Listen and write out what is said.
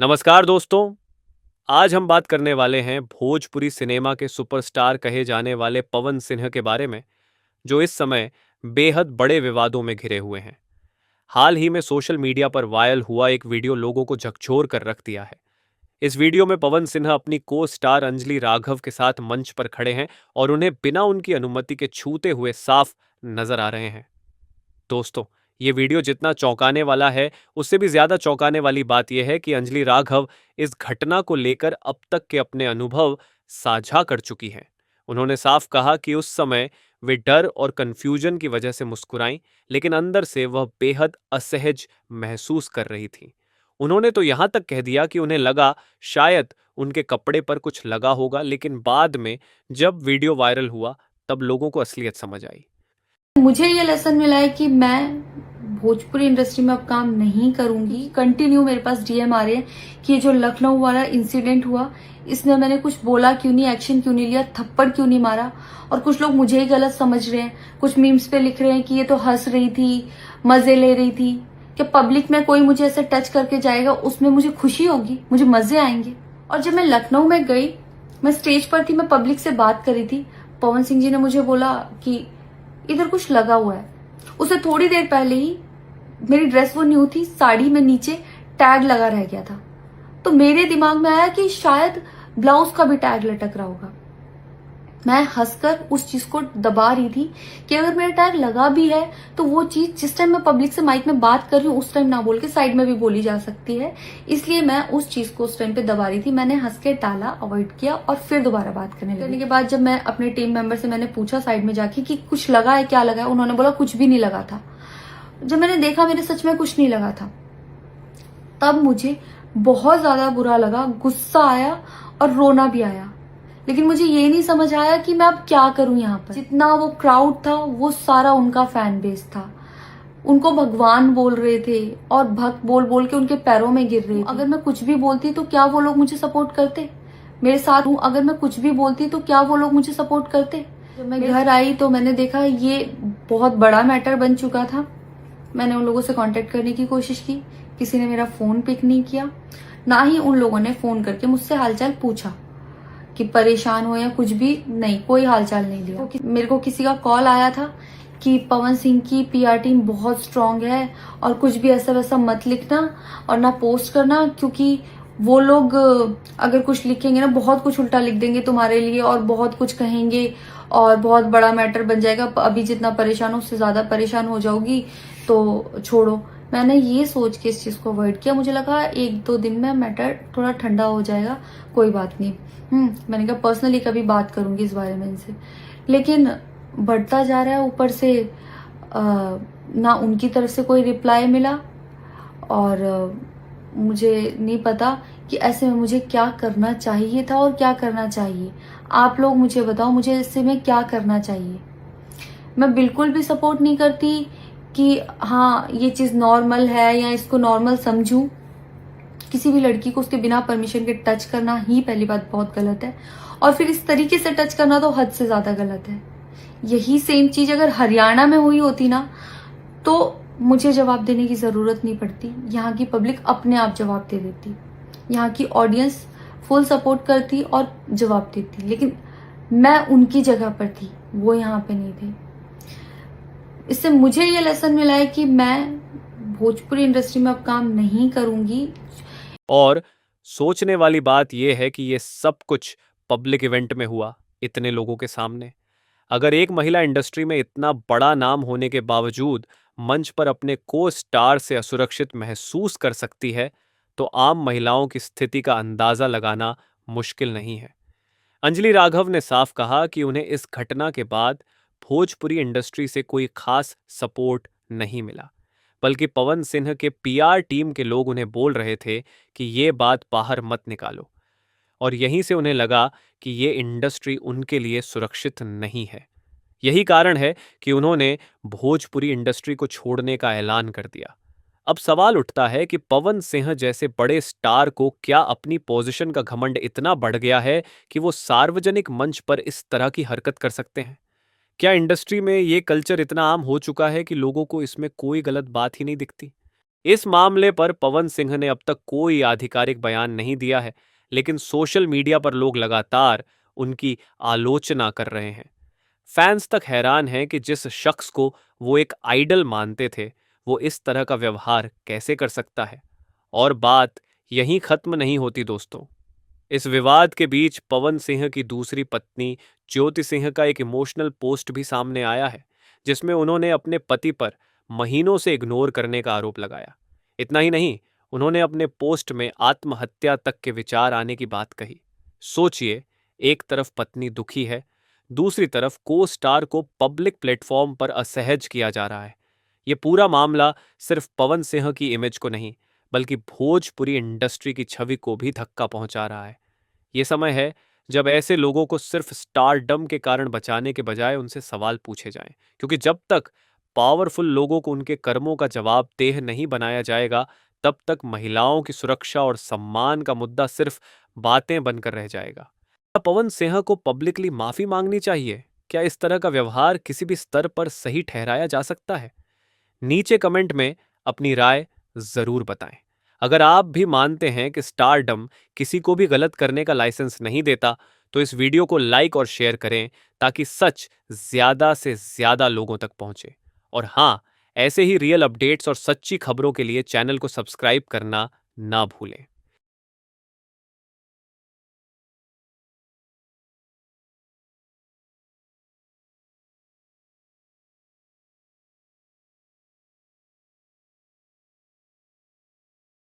नमस्कार दोस्तों। आज हम बात करने वाले हैं भोजपुरी सिनेमा के सुपरस्टार कहे जाने वाले पवन सिंह के बारे में, जो इस समय बेहद बड़े विवादों में घिरे हुए हैं। हाल ही में सोशल मीडिया पर वायरल हुआ एक वीडियो लोगों को झकझोर कर रख दिया है। इस वीडियो में पवन सिन्हा अपनी को स्टार अंजलि राघव के साथ मंच पर खड़े हैं और उन्हें बिना उनकी अनुमति के छूते हुए साफ नजर आ रहे हैं। दोस्तों, ये वीडियो जितना चौंकाने वाला है, उससे भी ज्यादा चौंकाने वाली बात यह है कि अंजलि राघव इस घटना को लेकर अब तक के अपने अनुभव साझा कर चुकी हैं। उन्होंने साफ कहा कि उस समय वे डर और कंफ्यूजन की वजह से मुस्कुराईं, लेकिन अंदर से वह बेहद असहज महसूस कर रही थीं। उन्होंने तो यहां तक कह दिया कि उन्हें लगा शायद उनके कपड़े पर कुछ लगा होगा, लेकिन बाद में जब वीडियो वायरल हुआ, तब लोगों को असलियत समझ आई। मुझे ये लेसन मिला है कि मैं भोजपुरी इंडस्ट्री में अब काम नहीं करूंगी। कंटिन्यू मेरे पास डीएम आ रहे हैं कि ये जो लखनऊ वाला इंसिडेंट हुआ, इसमें मैंने कुछ बोला क्यों नहीं, एक्शन क्यों नहीं लिया, थप्पड़ क्यों नहीं मारा। और कुछ लोग मुझे ही गलत समझ रहे हैं। कुछ मीम्स पे लिख रहे हैं कि ये तो हंस रही थी, मजे ले रही थी। कि पब्लिक में कोई मुझे ऐसे टच करके जाएगा, उसमें मुझे खुशी होगी, मुझे मजे आएंगे। और जब मैं लखनऊ में गई, मैं स्टेज पर थी, मैं पब्लिक से बात करी थी। पवन सिंह जी ने मुझे बोला कि इधर कुछ लगा हुआ है। उससे थोड़ी देर पहले ही मेरी ड्रेस वो न्यू थी, साड़ी में नीचे टैग लगा रह गया था। तो मेरे दिमाग में आया कि शायद ब्लाउज का भी टैग लटक रहा होगा। मैं हंसकर उस चीज को दबा रही थी कि अगर मेरा टैग लगा भी है तो वो चीज जिस टाइम मैं पब्लिक से माइक में बात कर रही हूँ, उस टाइम ना बोल के साइड में भी बोली जा सकती है। इसलिए मैं उस चीज को उस टाइम पे दबा रही थी। मैंने हंस के टाला, अवॉइड किया और फिर दोबारा बात करने के बाद जब मैं अपने टीम मेंबर से मैंने पूछा साइड में जाके कि कुछ लगा है, क्या लगा है, उन्होंने बोला कुछ भी नहीं लगा था। जब मैंने देखा, मेरे सच में कुछ नहीं लगा था। तब मुझे बहुत ज्यादा बुरा लगा, गुस्सा आया और रोना भी आया। लेकिन मुझे ये नहीं समझ आया कि मैं अब क्या करूं। यहाँ पर जितना वो क्राउड था, वो सारा उनका फैन बेस था। उनको भगवान बोल रहे थे और भक्त बोल बोल के उनके पैरों में गिर रहे थे। अगर मैं कुछ भी बोलती तो क्या वो लोग मुझे सपोर्ट करते? मेरे साथ हूँ, अगर मैं कुछ भी बोलती तो क्या वो लोग मुझे सपोर्ट करते? जब मैं घर आई तो मैंने देखा ये बहुत बड़ा मैटर बन चुका था। मैंने उन लोगों से कांटेक्ट करने की कोशिश की, किसी ने मेरा फोन पिक नहीं किया। ना ही उन लोगों ने फोन करके मुझसे हालचाल पूछा कि परेशान हो या कुछ भी, नहीं, कोई हालचाल नहीं लिया। मेरे को किसी का कॉल आया था कि पवन सिंह की पीआर टीम बहुत स्ट्रांग है और कुछ भी ऐसा वैसा मत लिखना और ना पोस्ट करना, क्योंकि वो लोग अगर कुछ लिखेंगे ना, बहुत कुछ उल्टा लिख देंगे तुम्हारे लिए और बहुत कुछ कहेंगे और बहुत बड़ा मैटर बन जाएगा। अभी जितना परेशान हो उससे ज्यादा परेशान हो जाओगी, तो छोड़ो। मैंने ये सोच के इस चीज को अवॉइड किया। मुझे लगा एक दो दिन में मैटर थोड़ा ठंडा हो जाएगा, कोई बात नहीं। मैंने कहा पर्सनली कभी बात करूंगी इस बारे में इनसे। लेकिन बढ़ता जा रहा है। ऊपर से ना उनकी तरफ से कोई रिप्लाई मिला और मुझे नहीं पता कि ऐसे में मुझे क्या करना चाहिए था और क्या करना चाहिए। आप लोग मुझे बताओ, मुझे ऐसे में क्या करना चाहिए। मैं बिल्कुल भी सपोर्ट नहीं करती कि हाँ ये चीज नॉर्मल है या इसको नॉर्मल समझूं। किसी भी लड़की को उसके बिना परमिशन के टच करना ही पहली बात बहुत गलत है, और फिर इस तरीके से टच करना तो हद से ज्यादा गलत है। यही सेम चीज अगर हरियाणा में हुई होती ना, तो मुझे जवाब देने की जरूरत नहीं पड़ती। यहाँ की पब्लिक अपने आप जवाब दे देती, यहाँ की ऑडियंस फुल सपोर्ट करती और जवाब देती। लेकिन मैं उनकी जगह पर थी, वो यहाँ पे नहीं थे। इससे मुझे ये लेसन मिला है कि मैं भोजपुरी इंडस्ट्री में अब काम नहीं करूंगी। और सोचने वाली बात यह है कि ये सब कुछ पब्लिक इवेंट में हुआ, इतने लोगों के सामने। अगर एक महिला इंडस्ट्री में इतना बड़ा नाम होने के बावजूद मंच पर अपने को स्टार से असुरक्षित महसूस कर सकती है, तो आम महिलाओं की स्थिति का अंदाजा लगाना मुश्किल नहीं है। अंजलि राघव ने साफ कहा कि उन्हें इस घटना के बाद भोजपुरी इंडस्ट्री से कोई खास सपोर्ट नहीं मिला, बल्कि पवन सिंह के पीआर टीम के लोग उन्हें बोल रहे थे कि ये बात बाहर मत निकालो, और यहीं से उन्हें लगा कि ये इंडस्ट्री उनके लिए सुरक्षित नहीं है। यही कारण है कि उन्होंने भोजपुरी इंडस्ट्री को छोड़ने का ऐलान कर दिया। अब सवाल उठता है कि पवन सिंह जैसे बड़े स्टार को क्या अपनी पोजीशन का घमंड इतना बढ़ गया है कि वो सार्वजनिक मंच पर इस तरह की हरकत कर सकते हैं? क्या इंडस्ट्री में ये कल्चर इतना आम हो चुका है कि लोगों को इसमें कोई गलत बात ही नहीं दिखती? इस मामले पर पवन सिंह ने अब तक कोई आधिकारिक बयान नहीं दिया है, लेकिन सोशल मीडिया पर लोग लगातार उनकी आलोचना कर रहे हैं। फैंस तक हैरान हैं कि जिस शख्स को वो एक आइडल मानते थे, वो इस तरह का व्यवहार कैसे कर सकता है। और बात यहीं खत्म नहीं होती दोस्तों। इस विवाद के बीच पवन सिंह की दूसरी पत्नी ज्योति सिंह का एक इमोशनल पोस्ट भी सामने आया है, जिसमें उन्होंने अपने पति पर महीनों से इग्नोर करने का आरोप लगाया। इतना ही नहीं, उन्होंने अपने पोस्ट में आत्महत्या तक के विचार आने की बात कही। सोचिए, एक तरफ पत्नी दुखी है, दूसरी तरफ को स्टार को पब्लिक प्लेटफॉर्म पर असहज किया जा रहा है। ये पूरा मामला सिर्फ पवन सिंह की इमेज को नहीं, बल्कि भोजपुरी इंडस्ट्री की छवि को भी धक्का पहुंचा रहा है। ये समय है जब ऐसे लोगों को सिर्फ स्टारडम के कारण बचाने के बजाय उनसे सवाल पूछे जाएं, क्योंकि जब तक पावरफुल लोगों को उनके कर्मों का जवाबदेह नहीं बनाया जाएगा, तब तक महिलाओं की सुरक्षा और सम्मान का मुद्दा सिर्फ बातें बनकर रह जाएगा। क्या पवन सिंह को पब्लिकली माफी मांगनी चाहिए? क्या इस तरह का व्यवहार किसी भी स्तर पर सही ठहराया जा सकता है? नीचे कमेंट में अपनी राय जरूर बताएं। अगर आप भी मानते हैं कि स्टारडम किसी को भी गलत करने का लाइसेंस नहीं देता, तो इस वीडियो को लाइक और शेयर करें ताकि सच ज्यादा से ज्यादा लोगों तक पहुंचे। और हाँ, ऐसे ही रियल अपडेट्स और सच्ची खबरों के लिए चैनल को सब्सक्राइब करना ना भूलें।